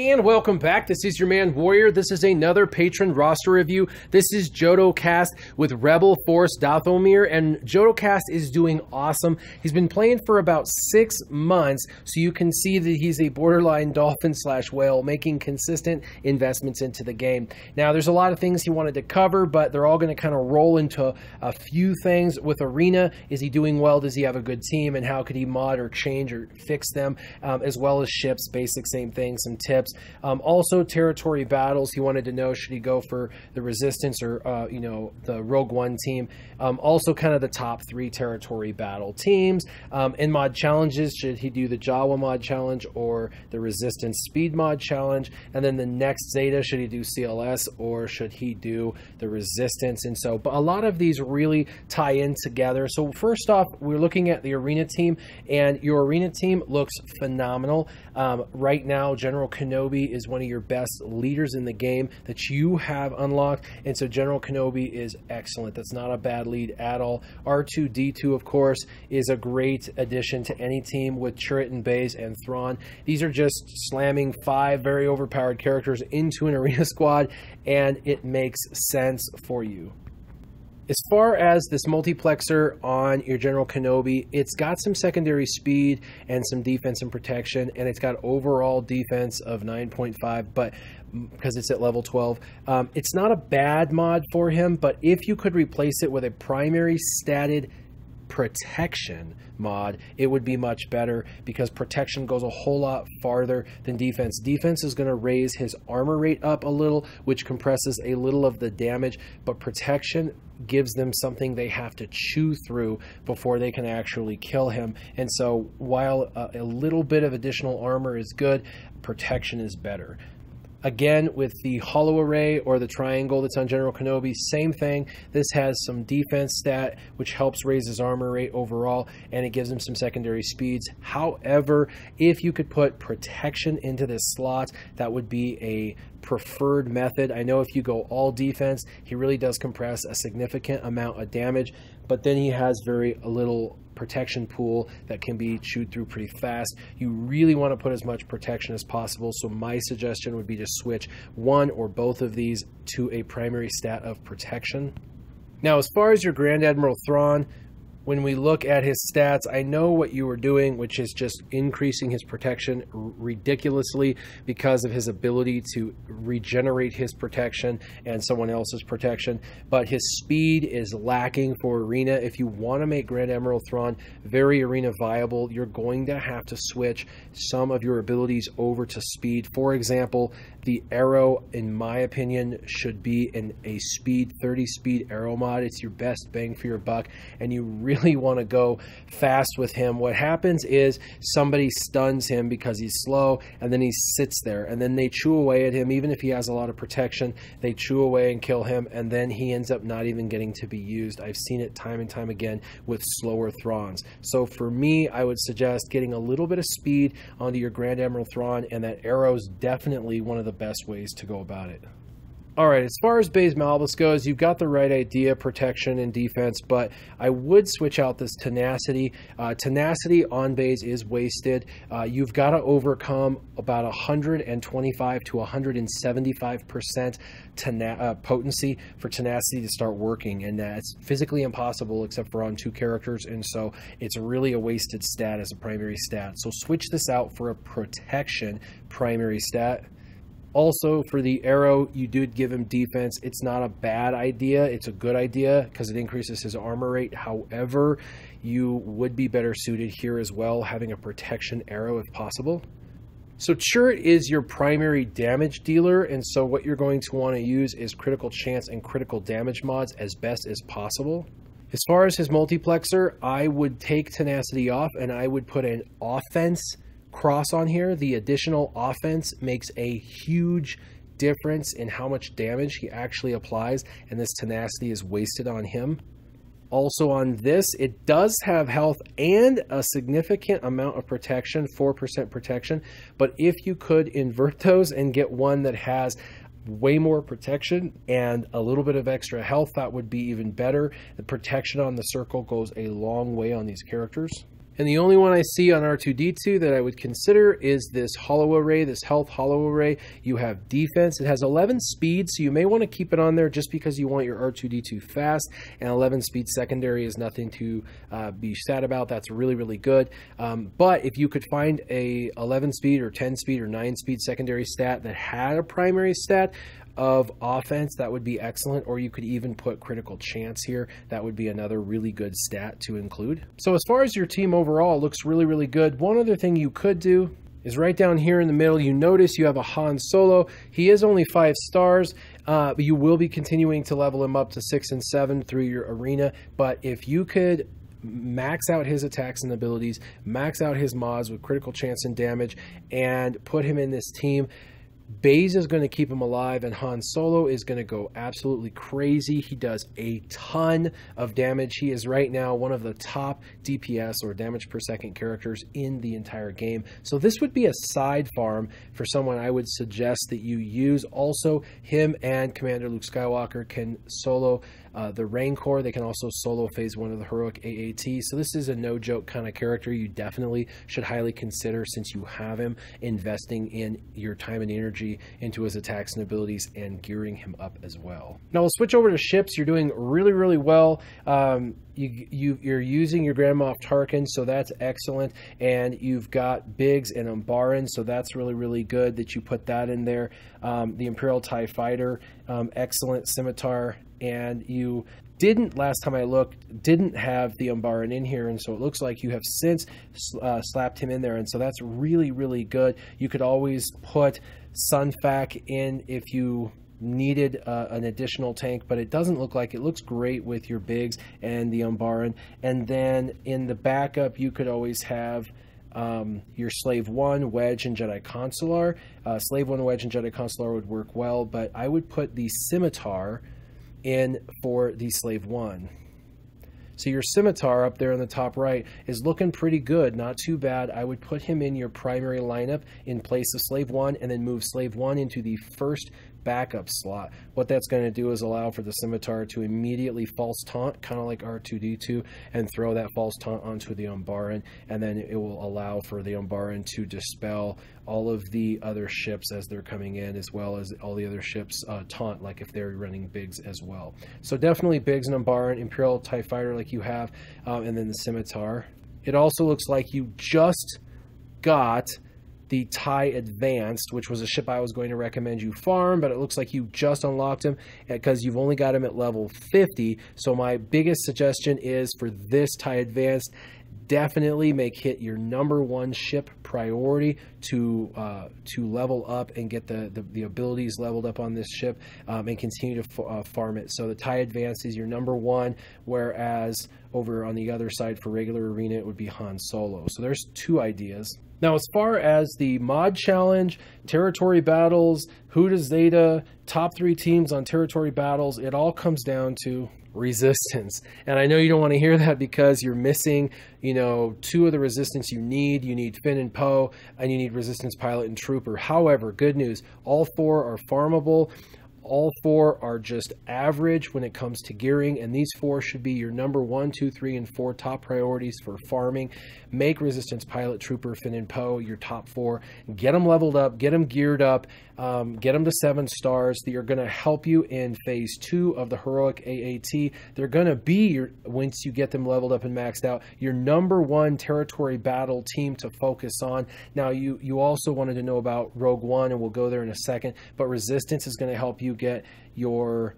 And welcome back. This is your man Warrior. This is another patron roster review. This is Jodo Kast with Rebel Force Dathomir, and Jodo Kast is doing awesome. He's been playing for about 6 months, so you can see that he's a borderline dolphin / whale, making consistent investments into the game. Now, there's a lot of things he wanted to cover, but they're all going to kind of roll into a few things. With Arena, is he doing well? Does he have a good team? And how could he mod or change or fix them? As well as ships, basic same thing, some tips. Also, territory battles. He wanted to know, should he go for the Resistance or the Rogue One team? Also, kind of the top 3 territory battle teams. In mod challenges, should he do the Jawa mod challenge or the Resistance speed mod challenge? And then the next Zeta, should he do CLS or should he do the Resistance? And so, but a lot of these really tie in together. So first off, we're looking at the Arena team, and your Arena team looks phenomenal. Right now, General Kenobi is one of your best leaders in the game that you have unlocked, and so General Kenobi is excellent. That's not a bad lead at all. R2-D2, of course, is a great addition to any team with Chirrut and Baze and Thrawn. These are just slamming 5 very overpowered characters into an Arena squad, and it makes sense for you. As far as this multiplexer on your General Kenobi, it's got some secondary speed and some defense and protection, and it's got overall defense of 9.5, but because it's at level 12. It's not a bad mod for him, but if you could replace it with a primary statted protection mod, it would be much better, because protection goes a whole lot farther than defense. Defense is going to raise his armor rate up a little, which compresses a little of the damage, but protection gives them something they have to chew through before they can actually kill him. And so while a little bit of additional armor is good, protection is better. Again, with the hollow array or the triangle that's on General Kenobi, same thing. This has some defense stat, which helps raise his armor rate overall, and it gives him some secondary speeds. However, if you could put protection into this slot, that would be a preferred method. I know if you go all defense, he really does compress a significant amount of damage, but then he has very little protection pool that can be chewed through pretty fast. You really want to put as much protection as possible, so my suggestion would be to switch one or both of these to a primary stat of protection. Now, as far as your Grand Admiral Thrawn, when we look at his stats, I know what you were doing, which is just increasing his protection ridiculously because of his ability to regenerate his protection and someone else's protection. But his speed is lacking for Arena. If you want to make Grand Admiral Thrawn very Arena viable, you're going to have to switch some of your abilities over to speed. For example, the arrow, in my opinion, should be in a speed 30 speed arrow mod. It's your best bang for your buck, and you really want to go fast with him. What happens is somebody stuns him because he's slow, and then he sits there, and then they chew away at him. Even if he has a lot of protection, they chew away and kill him, and then he ends up not even getting to be used. I've seen it time and time again with slower Thrawns. So for me, I would suggest getting a little bit of speed onto your Grand Admiral Thrawn, and that arrow is definitely one of the best ways to go about it. Alright, as far as Baze Malbus goes, you've got the right idea, protection and defense, but I would switch out this tenacity. Tenacity on Baze is wasted. You've got to overcome about 125 to 175% potency for tenacity to start working, and that's physically impossible except for on 2 characters, and so it's really a wasted stat as a primary stat. So switch this out for a protection primary stat. Also, for the arrow, you did give him defense. It's not a bad idea. It's a good idea because it increases his armor rate. However, you would be better suited here as well, having a protection arrow if possible. So Chirrut is your primary damage dealer, and so what you're going to want to use is critical chance and critical damage mods as best as possible. As far as his multiplexer, I would take tenacity off and I would put an offense cross on here. The additional offense makes a huge difference in how much damage he actually applies, and this tenacity is wasted on him. Also on this, it does have health and a significant amount of protection, 4% protection, but if you could invert those and get one that has way more protection and a little bit of extra health, that would be even better. The protection on the circle goes a long way on these characters. And the only one I see on R2-D2 that I would consider is this holo array, this health holo array. You have defense. It has 11 speed, so you may want to keep it on there just because you want your R2-D2 fast, and 11 speed secondary is nothing to be sad about. That's really, really good. But if you could find a 11 speed or 10 speed or 9 speed secondary stat that had a primary stat of offense, that would be excellent. Or you could even put critical chance here. That would be another really good stat to include. So as far as your team overall, it looks really, really good. One other thing you could do is right down here in the middle, you notice you have a Han Solo. He is only 5 stars, but you will be continuing to level him up to 6 and 7 through your arena. But if you could max out his attacks and abilities, max out his mods with critical chance and damage, and put him in this team, Baze is going to keep him alive, and Han Solo is going to go absolutely crazy. He does a ton of damage. He is right now one of the top DPS, or damage per second, characters in the entire game. So this would be a side farm for someone I would suggest that you use. Also, him and Commander Luke Skywalker can solo the Rancor. They can also solo phase 1 of the heroic AAT. So this is a no joke kind of character you definitely should highly consider, since you have him, investing in your time and energy into his attacks and abilities and gearing him up as well. Now we'll switch over to ships. You're doing really, really well. You're using your Grand Moff Tarkin, so that's excellent. And you've got Biggs and Umbaran, so that's really, really good that you put that in there. The Imperial TIE Fighter, excellent Scimitar. And you didn't, last time I looked, didn't have the Umbaran in here, and so it looks like you have since slapped him in there, and so that's really, really good. You could always put Sunfac in if you needed an additional tank, but it doesn't look like it. Looks great with your Biggs and the Umbaran. And then in the backup, you could always have your Slave 1, Wedge, and Jedi Consular. Slave 1, Wedge, and Jedi Consular would work well, but I would put the Scimitar in for the Slave 1. So your Scimitar up there in the top right is looking pretty good, not too bad. I would put him in your primary lineup in place of Slave 1, and then move Slave 1 into the first backup slot. What that's going to do is allow for the Scimitar to immediately false taunt, kind of like R2-D2, and throw that false taunt onto the Umbaran, and then it will allow for the Umbaran to dispel all of the other ships as they're coming in, as well as all the other ships taunt, like if they're running Biggs as well. So definitely Biggs and Umbaran, Imperial TIE Fighter like you have, and then the Scimitar. It also looks like you just got the TIE Advanced, which was a ship I was going to recommend you farm, but it looks like you just unlocked him because you've only got him at level 50. So my biggest suggestion is for this TIE Advanced, definitely make hit your #1 ship priority to level up and get the abilities leveled up on this ship, and continue to farm it. So the TIE Advanced is your #1, whereas over on the other side for regular arena it would be Han Solo. So there's 2 ideas. Now, as far as the mod challenge, territory battles, Huda Zeta, top 3 teams on territory battles, it all comes down to resistance. And I know you don't want to hear that because you're missing, 2 of the resistance you need. You need Finn and Poe, and you need resistance pilot and trooper. However, good news, all 4 are farmable. All 4 are just average when it comes to gearing, and these 4 should be your #1, 2, 3, and 4 top priorities for farming. Make Resistance Pilot, Trooper, Finn, and Poe your top 4. Get them leveled up, get them geared up, get them to 7 stars. They are going to help you in Phase 2 of the Heroic AAT. They're going to be, once you get them leveled up and maxed out, your #1 territory battle team to focus on. Now, you also wanted to know about Rogue One, and we'll go there in a second, but Resistance is going to help you get your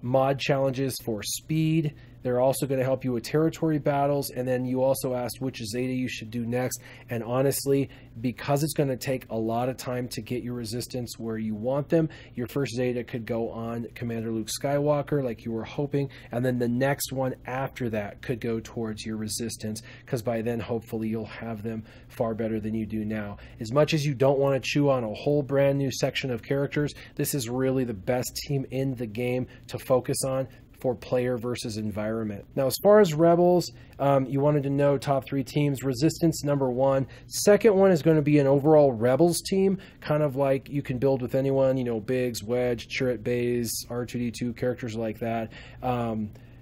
mod challenges for speed. They're also going to help you with territory battles. And then you also asked which Zeta you should do next. And honestly, because it's going to take a lot of time to get your resistance where you want them, your first Zeta could go on Commander Luke Skywalker like you were hoping. And then the next one after that could go towards your resistance, because by then hopefully you'll have them far better than you do now. As much as you don't want to chew on a whole brand new section of characters, this is really the best team in the game to focus on for player versus environment. Now, as far as Rebels, you wanted to know top 3 teams. Resistance, #1. Second one is going to be an overall Rebels team, kind of like you can build with anyone, Biggs, Wedge, Chirrut, Baze, R2-D2, characters like that.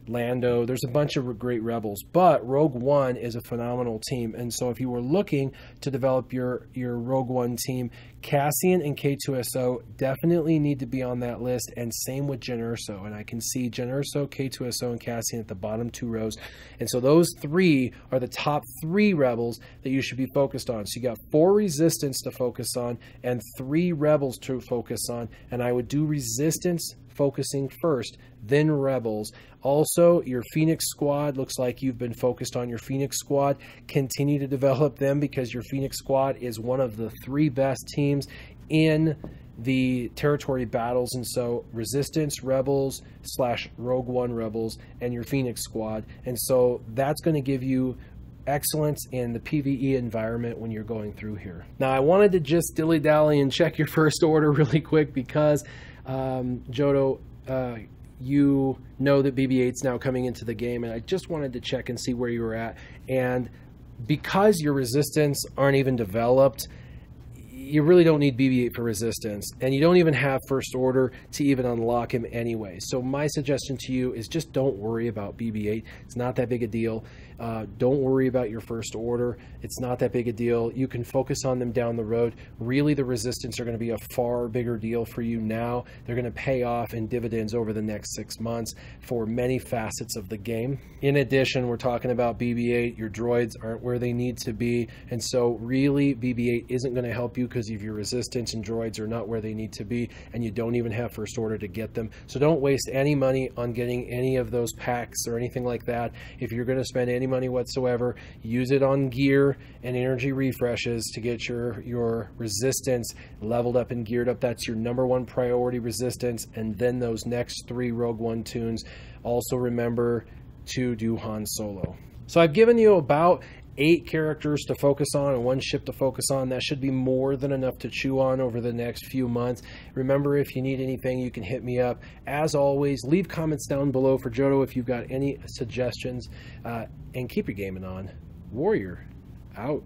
Lando. There's a bunch of great rebels, but Rogue One is a phenomenal team. And so if you were looking to develop your Rogue One team, Cassian and K2SO definitely need to be on that list, and same with Jyn Erso. And I can see Jyn Erso, K2SO, and Cassian at the bottom 2 rows. And so those 3 are the top 3 rebels that you should be focused on. So you got 4 resistance to focus on and 3 rebels to focus on. And I would do resistance focusing first, then rebels. Also, your Phoenix squad, looks like you've been focused on your Phoenix squad. Continue to develop them, because your Phoenix squad is one of the 3 best teams in the territory battles. And so resistance, rebels / Rogue One rebels, and your Phoenix squad. And so that's going to give you excellence in the PvE environment when you're going through here. Now, I wanted to just dilly-dally and check your first order really quick, because Jodo, you know that BB-8's now coming into the game, and I just wanted to check and see where you were at. And because your resistance aren't even developed, you really don't need BB-8 for resistance, and you don't even have first order to even unlock him anyway. So my suggestion to you is just don't worry about BB-8. It's not that big a deal. Don't worry about your first order. It's not that big a deal. You can focus on them down the road. Really, the resistance are going to be a far bigger deal for you now. They're going to pay off in dividends over the next 6 months for many facets of the game. In addition, we're talking about BB-8. Your droids aren't where they need to be, and so really BB-8 isn't going to help you, because of your resistance and droids are not where they need to be, and you don't even have first order to get them. So don't waste any money on getting any of those packs or anything like that. If you're going to spend any money whatsoever, use it on gear and energy refreshes to get your resistance leveled up and geared up. That's your #1 priority, resistance, and then those next 3 Rogue One tunes. Also remember to do Han Solo. So I've given you about 8 characters to focus on and 1 ship to focus on. That should be more than enough to chew on over the next few months. Remember, if you need anything, you can hit me up. As always, leave comments down below for Jodo if you've got any suggestions, and keep your gaming on. Warrior out.